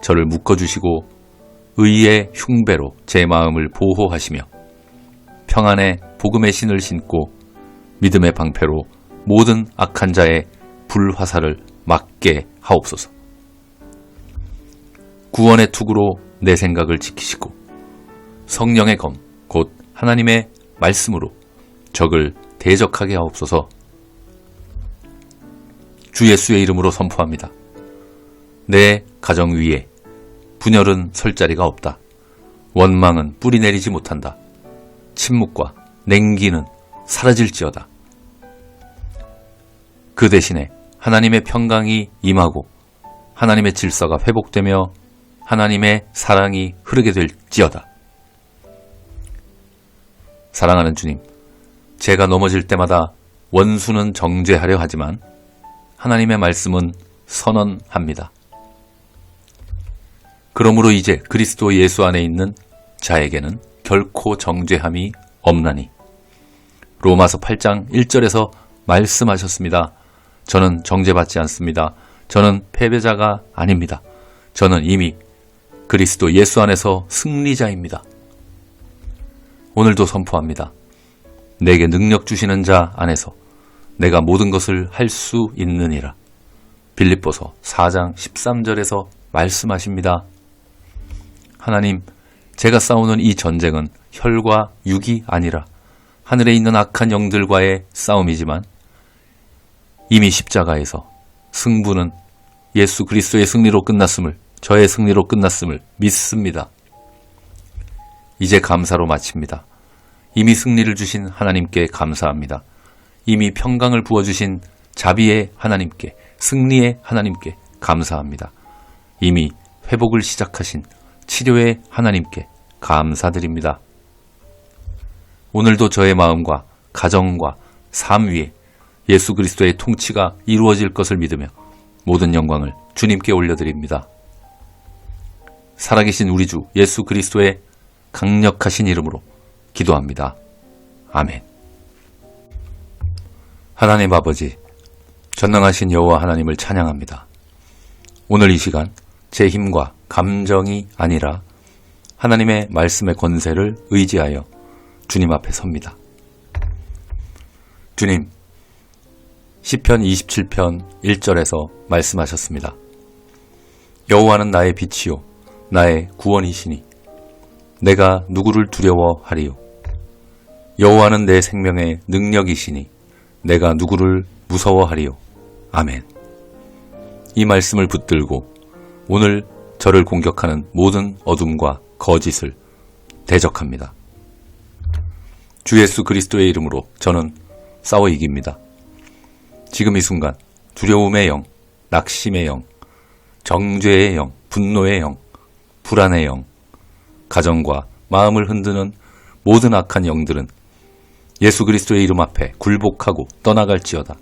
저를 묶어주시고 의의 흉배로 제 마음을 보호하시며 평안의 복음의 신을 신고 믿음의 방패로 모든 악한 자의 불화살을 막게 하옵소서. 구원의 투구로 내 생각을 지키시고 성령의 검, 곧 하나님의 말씀으로 적을 대적하게 하옵소서. 주 예수의 이름으로 선포합니다. 내 가정 위에 분열은 설 자리가 없다. 원망은 뿌리 내리지 못한다. 침묵과 냉기는 사라질지어다. 그 대신에 하나님의 평강이 임하고 하나님의 질서가 회복되며 하나님의 사랑이 흐르게 될지어다. 사랑하는 주님, 제가 넘어질 때마다 원수는 정죄하려 하지만 하나님의 말씀은 선언합니다. 그러므로 이제 그리스도 예수 안에 있는 자에게는 결코 정죄함이 없나니 로마서 8장 1절에서 말씀하셨습니다. 저는 정죄받지 않습니다. 저는 패배자가 아닙니다. 저는 이미 그리스도 예수 안에서 승리자입니다. 오늘도 선포합니다. 내게 능력 주시는 자 안에서 내가 모든 것을 할 수 있느니라. 빌립보서 4장 13절에서 말씀하십니다. 하나님, 제가 싸우는 이 전쟁은 혈과 육이 아니라 하늘에 있는 악한 영들과의 싸움이지만 이미 십자가에서 승부는 예수 그리스도의 승리로 끝났음을, 저의 승리로 끝났음을 믿습니다. 이제 감사로 마칩니다. 이미 승리를 주신 하나님께 감사합니다. 이미 평강을 부어주신 자비의 하나님께, 승리의 하나님께 감사합니다. 이미 회복을 시작하신 치료의 하나님께 감사드립니다. 오늘도 저의 마음과 가정과 삶 위에 예수 그리스도의 통치가 이루어질 것을 믿으며 모든 영광을 주님께 올려드립니다. 살아계신 우리 주 예수 그리스도의 강력하신 이름으로 기도합니다. 아멘. 하나님 아버지, 전능하신 여호와 하나님을 찬양합니다. 오늘 이 시간 제 힘과 감정이 아니라 하나님의 말씀의 권세를 의지하여 주님 앞에 섭니다. 주님, 시편 27편 1절에서 말씀하셨습니다. 여호와는 나의 빛이요 나의 구원이시니 내가 누구를 두려워하리요. 여호와는 내 생명의 능력이시니 내가 누구를 무서워하리요. 아멘. 이 말씀을 붙들고 오늘 저를 공격하는 모든 어둠과 거짓을 대적합니다. 주 예수 그리스도의 이름으로 저는 싸워 이깁니다. 지금 이 순간 두려움의 영, 낙심의 영, 정죄의 영, 분노의 영, 불안의 영, 가정과 마음을 흔드는 모든 악한 영들은 예수 그리스도의 이름 앞에 굴복하고 떠나갈지어다.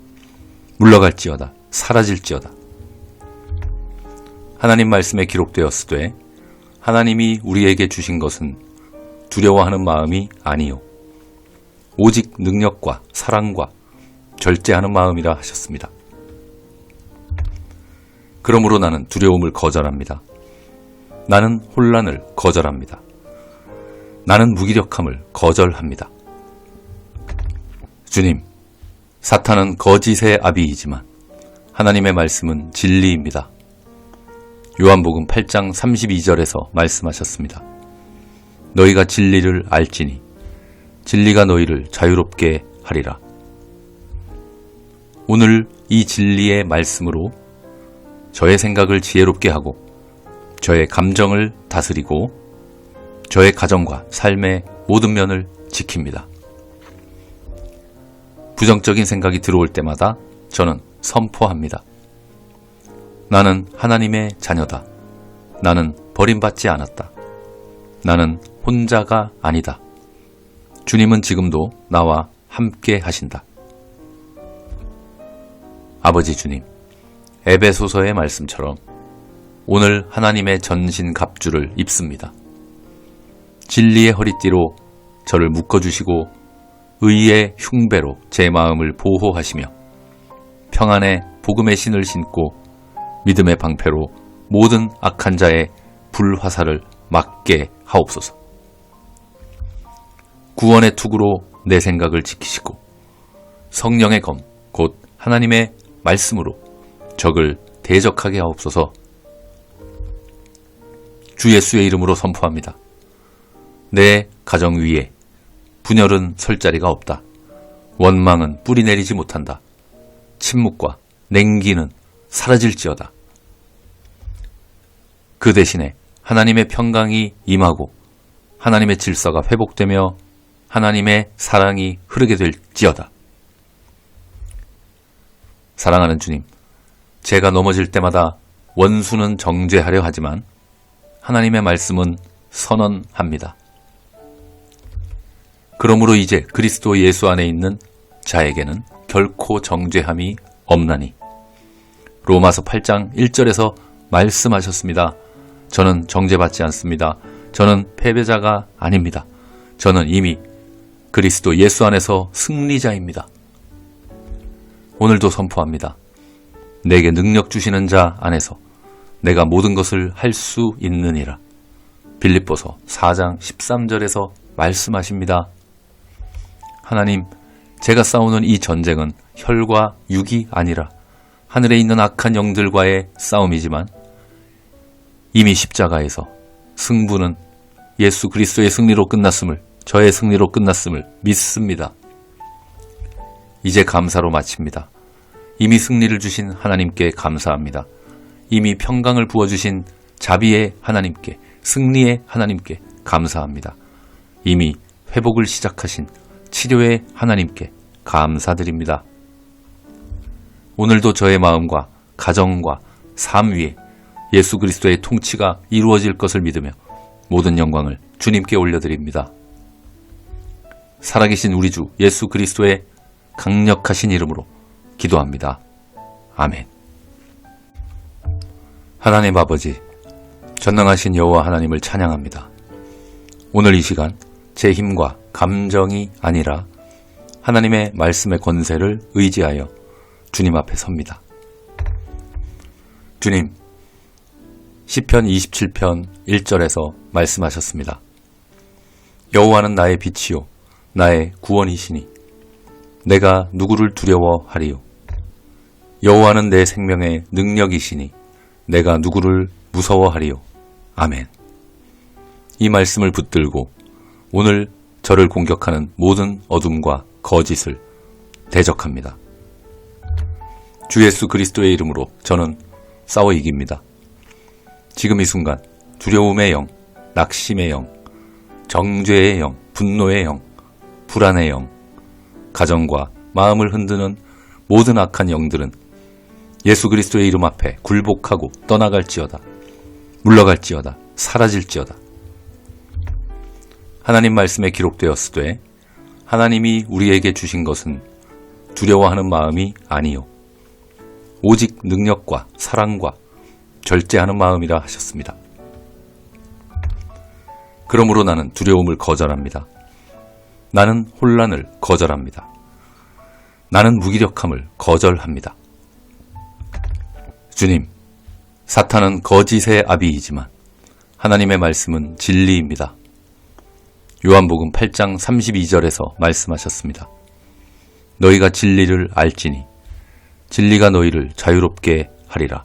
물러갈지어다. 사라질지어다. 하나님 말씀에 기록되었으되 하나님이 우리에게 주신 것은 두려워하는 마음이 아니요 오직 능력과 사랑과 절제하는 마음이라 하셨습니다. 그러므로 나는 두려움을 거절합니다. 나는 혼란을 거절합니다. 나는 무기력함을 거절합니다. 주님, 사탄은 거짓의 아비이지만 하나님의 말씀은 진리입니다. 요한복음 8장 32절에서 말씀하셨습니다. 너희가 진리를 알지니 진리가 너희를 자유롭게 하리라. 오늘 이 진리의 말씀으로 저의 생각을 지혜롭게 하고 저의 감정을 다스리고 저의 가정과 삶의 모든 면을 지킵니다. 부정적인 생각이 들어올 때마다 저는 선포합니다. 나는 하나님의 자녀다. 나는 버림받지 않았다. 나는 혼자가 아니다. 주님은 지금도 나와 함께 하신다. 아버지 주님, 에베소서의 말씀처럼 오늘 하나님의 전신 갑주를 입습니다. 진리의 허리띠로 저를 묶어주시고 의의 흉배로 제 마음을 보호하시며 평안의 복음의 신을 신고 믿음의 방패로 모든 악한 자의 불화살을 막게 하옵소서. 구원의 투구로 내 생각을 지키시고 성령의 검, 곧 하나님의 말씀으로 적을 대적하게 하옵소서. 주 예수의 이름으로 선포합니다. 내 가정 위에 분열은 설 자리가 없다. 원망은 뿌리 내리지 못한다. 침묵과 냉기는 사라질지어다. 그 대신에 하나님의 평강이 임하고 하나님의 질서가 회복되며 하나님의 사랑이 흐르게 될지어다. 사랑하는 주님, 제가 넘어질 때마다 원수는 정죄하려 하지만 하나님의 말씀은 선언합니다. 그러므로 이제 그리스도 예수 안에 있는 자에게는 결코 정죄함이 없나니 로마서 8장 1절에서 말씀하셨습니다. 저는 정죄받지 않습니다. 저는 패배자가 아닙니다. 저는 이미 그리스도 예수 안에서 승리자입니다. 오늘도 선포합니다. 내게 능력 주시는 자 안에서 내가 모든 것을 할 수 있느니라. 빌립보서 4장 13절에서 말씀하십니다. 하나님, 제가 싸우는 이 전쟁은 혈과 육이 아니라 하늘에 있는 악한 영들과의 싸움이지만 이미 십자가에서 승부는 예수 그리스도의 승리로 끝났음을, 저의 승리로 끝났음을 믿습니다. 이제 감사로 마칩니다. 이미 승리를 주신 하나님께 감사합니다. 이미 평강을 부어주신 자비의 하나님께, 승리의 하나님께 감사합니다. 이미 회복을 시작하신 치료의 하나님께 감사드립니다. 오늘도 저의 마음과 가정과 삶 위에 예수 그리스도의 통치가 이루어질 것을 믿으며 모든 영광을 주님께 올려드립니다. 살아계신 우리 주 예수 그리스도의 강력하신 이름으로 기도합니다. 아멘. 하나님 아버지, 전능하신 여호와 하나님을 찬양합니다. 오늘 이 시간 제 힘과 감정이 아니라 하나님의 말씀의 권세를 의지하여 주님 앞에 섭니다. 주님, 시편 27편 1절에서 말씀하셨습니다. 여호와는 나의 빛이요 나의 구원이시니 내가 누구를 두려워하리요. 여호와는 내 생명의 능력이시니 내가 누구를 무서워하리요. 아멘. 이 말씀을 붙들고 오늘 저를 공격하는 모든 어둠과 거짓을 대적합니다. 주 예수 그리스도의 이름으로 저는 싸워 이깁니다. 지금 이 순간 두려움의 영, 낙심의 영, 정죄의 영, 분노의 영, 불안의 영, 가정과 마음을 흔드는 모든 악한 영들은 예수 그리스도의 이름 앞에 굴복하고 떠나갈지어다. 물러갈지어다. 사라질지어다. 하나님 말씀에 기록되었으되 하나님이 우리에게 주신 것은 두려워하는 마음이 아니요 오직 능력과 사랑과 절제하는 마음이라 하셨습니다. 그러므로 나는 두려움을 거절합니다. 나는 혼란을 거절합니다. 나는 무기력함을 거절합니다. 주님, 사탄은 거짓의 아비이지만 하나님의 말씀은 진리입니다. 요한복음 8장 32절에서 말씀하셨습니다. 너희가 진리를 알지니 진리가 너희를 자유롭게 하리라.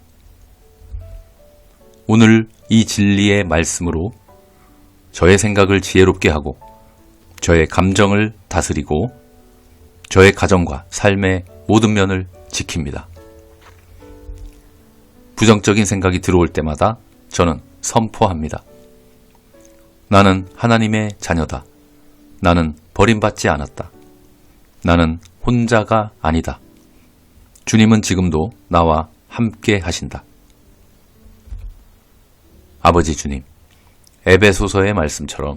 오늘 이 진리의 말씀으로 저의 생각을 지혜롭게 하고 저의 감정을 다스리고 저의 가정과 삶의 모든 면을 지킵니다. 부정적인 생각이 들어올 때마다 저는 선포합니다. 나는 하나님의 자녀다. 나는 버림받지 않았다. 나는 혼자가 아니다. 주님은 지금도 나와 함께 하신다. 아버지 주님, 에베소서의 말씀처럼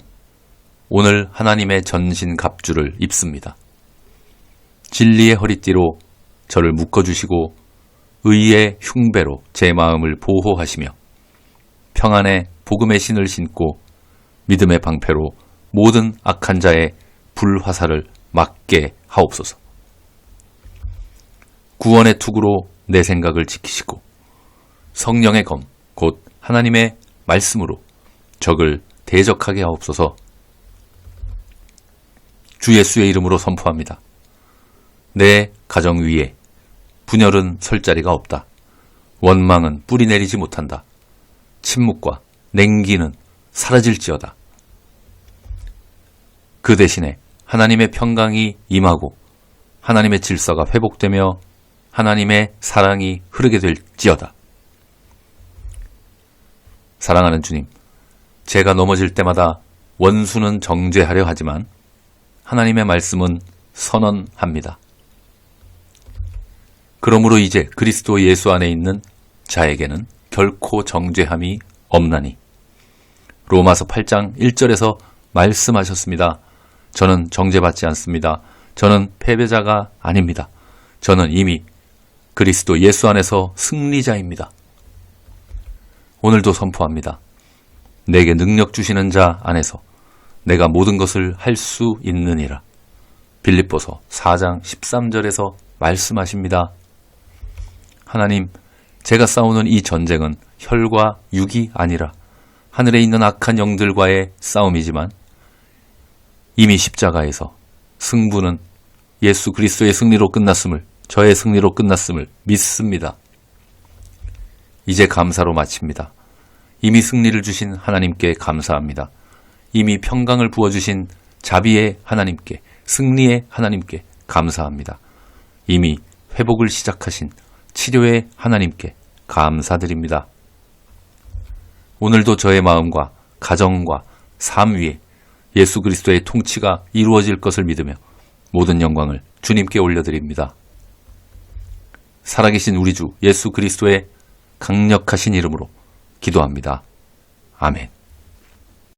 오늘 하나님의 전신 갑주를 입습니다. 진리의 허리띠로 저를 묶어주시고 의의 흉배로 제 마음을 보호하시며 평안의 복음의 신을 신고 믿음의 방패로 모든 악한 자의 불화살을 막게 하옵소서. 구원의 투구로 내 생각을 지키시고 성령의 검, 곧 하나님의 말씀으로 적을 대적하게 하옵소서. 주 예수의 이름으로 선포합니다. 내 가정 위에 분열은 설 자리가 없다. 원망은 뿌리 내리지 못한다. 침묵과 냉기는 사라질지어다. 그 대신에 하나님의 평강이 임하고 하나님의 질서가 회복되며 하나님의 사랑이 흐르게 될지어다. 사랑하는 주님, 제가 넘어질 때마다 원수는 정죄하려 하지만 하나님의 말씀은 선언합니다. 그러므로 이제 그리스도 예수 안에 있는 자에게는 결코 정죄함이 없나니. 로마서 8장 1절에서 말씀하셨습니다. 저는 정죄받지 않습니다. 저는 패배자가 아닙니다. 저는 이미 그리스도 예수 안에서 승리자입니다. 오늘도 선포합니다. 내게 능력 주시는 자 안에서 내가 모든 것을 할 수 있느니라. 빌립보서 4장 13절에서 말씀하십니다. 하나님, 제가 싸우는 이 전쟁은 혈과 육이 아니라 하늘에 있는 악한 영들과의 싸움이지만 이미 십자가에서 승부는 예수 그리스도의 승리로 끝났음을, 저의 승리로 끝났음을 믿습니다. 이제 감사로 마칩니다. 이미 승리를 주신 하나님께 감사합니다. 이미 평강을 부어주신 자비의 하나님께, 승리의 하나님께 감사합니다. 이미 회복을 시작하신 치료의 하나님께 감사드립니다. 오늘도 저의 마음과 가정과 삶 위에 예수 그리스도의 통치가 이루어질 것을 믿으며 모든 영광을 주님께 올려드립니다. 살아계신 우리 주 예수 그리스도의 강력하신 이름으로 기도합니다. 아멘.